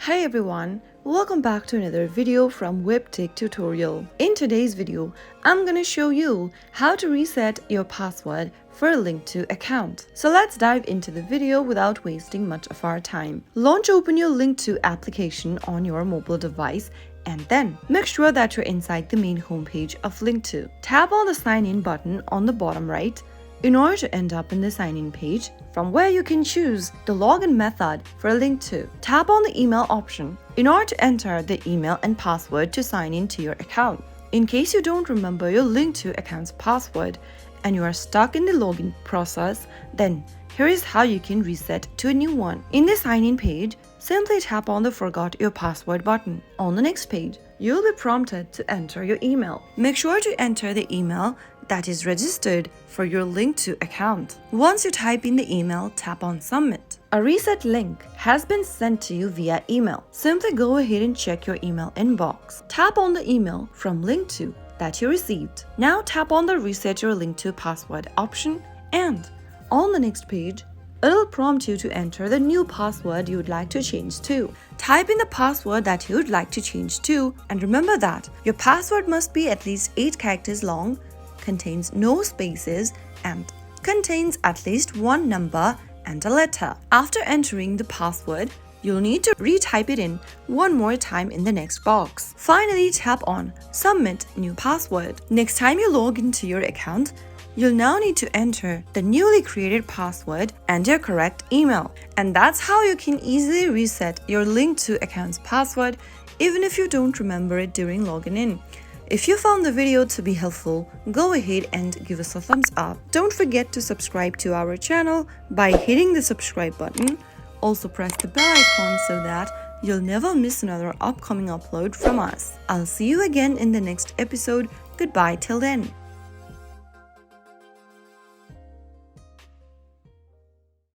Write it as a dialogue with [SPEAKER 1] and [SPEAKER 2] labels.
[SPEAKER 1] Hi everyone, welcome back to another video from Webtech Tutorial. In today's video, I'm gonna show you how to reset your password for a Linqto account. So let's dive into the video without wasting much of our time. Launch open your Linqto application on your mobile device and then make sure that you're inside the main homepage of Linqto. Tap on the sign in button on the bottom right in order to end up in the sign-in page, from where you can choose the login method for Linqto. Tap on the email option in order to enter the email and password to sign in to your account. In case you don't remember your Linqto account's password and you are stuck in the login process, then here is how you can reset to a new one. In the sign-in page, simply tap on the Forgot Your Password button. On the next page, you'll be prompted to enter your email. Make sure to enter the email that is registered for your Linqto account. Once you type in the email, tap on Submit. A reset link has been sent to you via email. Simply go ahead and check your email inbox. Tap on the email from Linqto that you received. Now tap on the Reset Your Linqto Password option, and on the next page, it'll prompt you to enter the new password you would like to change to. Type in the password that you would like to change to, and remember that your password must be at least 8 characters long, contains no spaces, and contains at least one number and a letter. After entering the password, you'll need to retype it in one more time in the next box. Finally, tap on Submit New Password. Next time you log into your account, you'll now need to enter the newly created password and your correct email. And that's how you can easily reset your Linqto account's password even if you don't remember it during logging in. If you found the video to be helpful, go ahead and give us a thumbs up. Don't forget to subscribe to our channel by hitting the subscribe button. Also press the bell icon so that you'll never miss another upcoming upload from us. I'll see you again in the next episode. Goodbye till then.